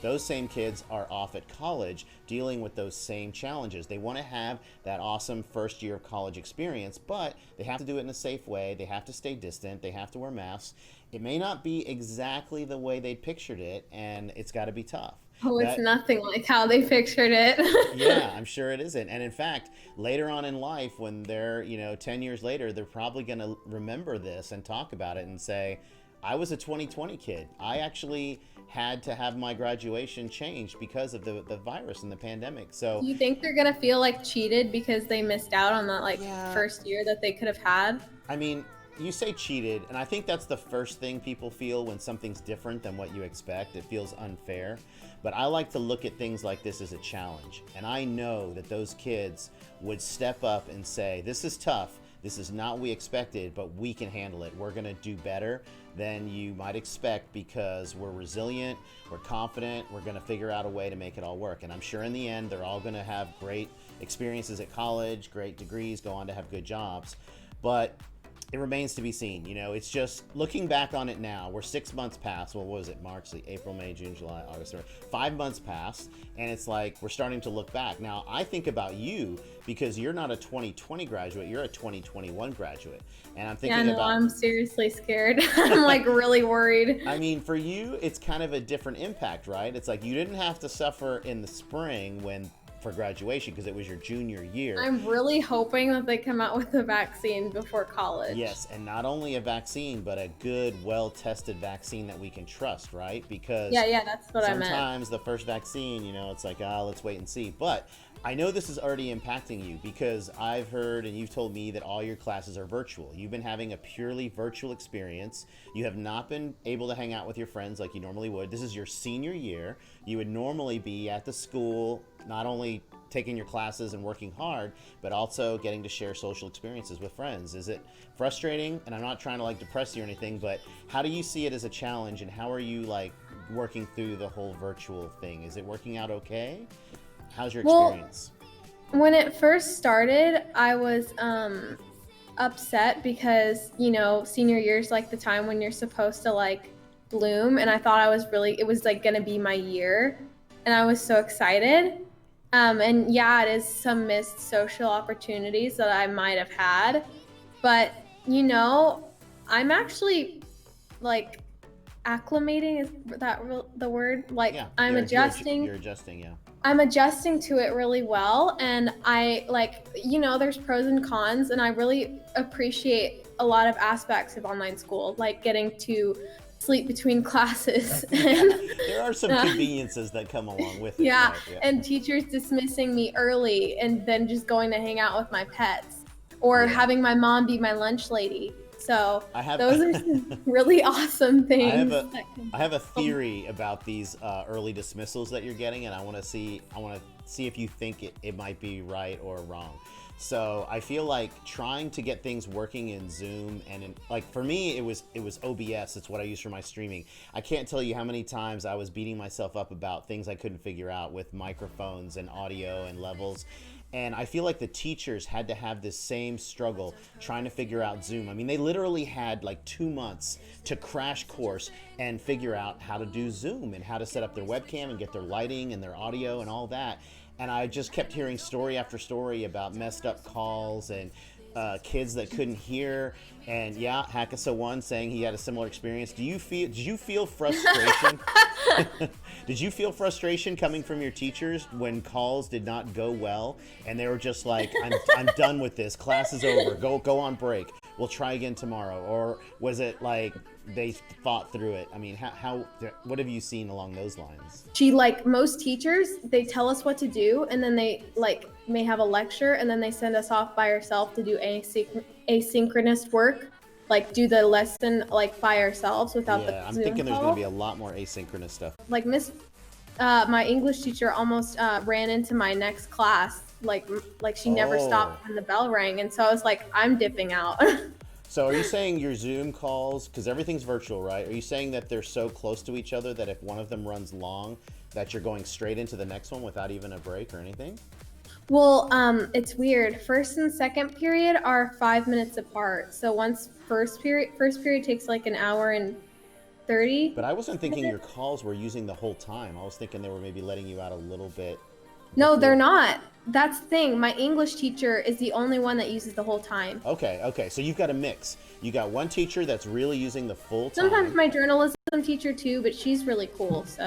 those same kids are off at college dealing with those same challenges. They want to have that awesome first year of college experience, but they have to do it in a safe way. They have to stay distant. They have to wear masks. It may not be exactly the way they pictured it, and it's got to be tough. Oh, it's That nothing like how they pictured it. yeah, I'm sure it isn't. And in fact, later on in life, when they're, 10 years later, they're probably going to remember this and talk about it and say, I was a 2020 kid. I actually had to have my graduation changed because of the virus and the pandemic. So, Do you think they're gonna feel like cheated because they missed out on that like yeah, first year that they could have had? I mean, you say cheated, and I think that's the first thing people feel when something's different than what you expect. It feels unfair. But I like to look at things like this as a challenge. And I know that those kids would step up and say, this is tough. This is not what we expected, but we can handle it. We're going to do better than you might expect because we're resilient, we're confident, we're going to figure out a way to make it all work. And I'm sure in the end, they're all going to have great experiences at college, great degrees, go on to have good jobs. But it remains to be seen. It's just looking back on it now. We're 6 months past. Well, what was it? March, April, May, June, July, August, September. 5 months past, and it's like we're starting to look back. Now, I think about you because you're not a 2020 graduate. You're a 2021 graduate, and I'm Yeah, thinking no, about. I'm seriously scared. I'm like really worried. I mean, for you, it's kind of a different impact, right? It's like you didn't have to suffer in the spring when for graduation because it was your junior year. I'm really hoping that they come out with a vaccine before college. Yes, and not only a vaccine, but a good, well-tested vaccine that we can trust, right? Because Yeah, yeah, that's what I meant. sometimes the first vaccine, it's like, let's wait and see. But I know this is already impacting you because I've heard and you've told me that all your classes are virtual. You've been having a purely virtual experience. You have not been able to hang out with your friends like you normally would. This is your senior year. You would normally be at the school, not only taking your classes and working hard, but also getting to share social experiences with friends. Is it frustrating? And I'm not trying to like depress you or anything, but how do you see it as a challenge and how are you like working through the whole virtual thing? Is it working out okay? How's your Well, experience? when it first started, I was upset because, senior year is like the time when you're supposed to like bloom, and I thought it was like gonna be my year, and I was so excited. And yeah, it is some missed social opportunities that I might have had, but I'm actually like acclimating, is that the word? Like Yeah, I'm adjusting. you're adjusting, yeah. I'm adjusting to it really well, and I like, there's pros and cons, and I really appreciate a lot of aspects of online school, like getting to sleep between classes Yeah, and there are some conveniences that come along with it, yeah, right? Yeah. and teachers dismissing me early and then just going to hang out with my pets or Yeah. having my mom be my lunch lady. So I have those are some really awesome I have things a that can I have a theory about these early dismissals that you're getting, and I want to see if you think it might be right or wrong. So I feel like trying to get things working in Zoom like for me it was OBS. It's what I use for my streaming. I can't tell you how many times I was beating myself up about things I couldn't figure out with microphones and audio and levels. And I feel like the teachers had to have this same struggle trying to figure out Zoom. I mean, they literally had like 2 months to crash course and figure out how to do Zoom and how to set up their webcam and get their lighting and their audio and all that. And I just kept hearing story after story about messed up calls and kids that couldn't hear. And yeah, Hackasa1 saying he had a similar experience. Did you feel frustration? Did you feel frustration coming from your teachers when calls did not go well and they were just like, I'm done with this. Class is over. Go on break. We'll try again tomorrow. Or was it like they fought through it? I mean, what have you seen along those lines? She, like most teachers, they tell us what to do, and then they like may have a lecture, and then they send us off by ourselves to do asynchronous work, like do the lesson like by ourselves without Yeah, the I'm Zoom thinking there's going call. to be a lot more asynchronous stuff. Like my English teacher almost ran into my next class. Like she never Oh. stopped when the bell rang, and so I was like, I'm dipping out. So are you saying your Zoom calls, because everything's virtual, right? Are you saying that they're so close to each other that if one of them runs long, that you're going straight into the next one without even a break or anything? Well, it's weird. First and second period are 5 minutes apart. So once first period takes like an hour and 30. But I wasn't thinking your calls were using the whole time. I was thinking they were maybe letting you out a little bit. No, they're before. not. That's the thing. My English teacher is the only one that uses the whole time. Okay, okay. So you've got a mix. You got one teacher that's really using the full time. Sometimes my journalism teacher too, but she's really cool. So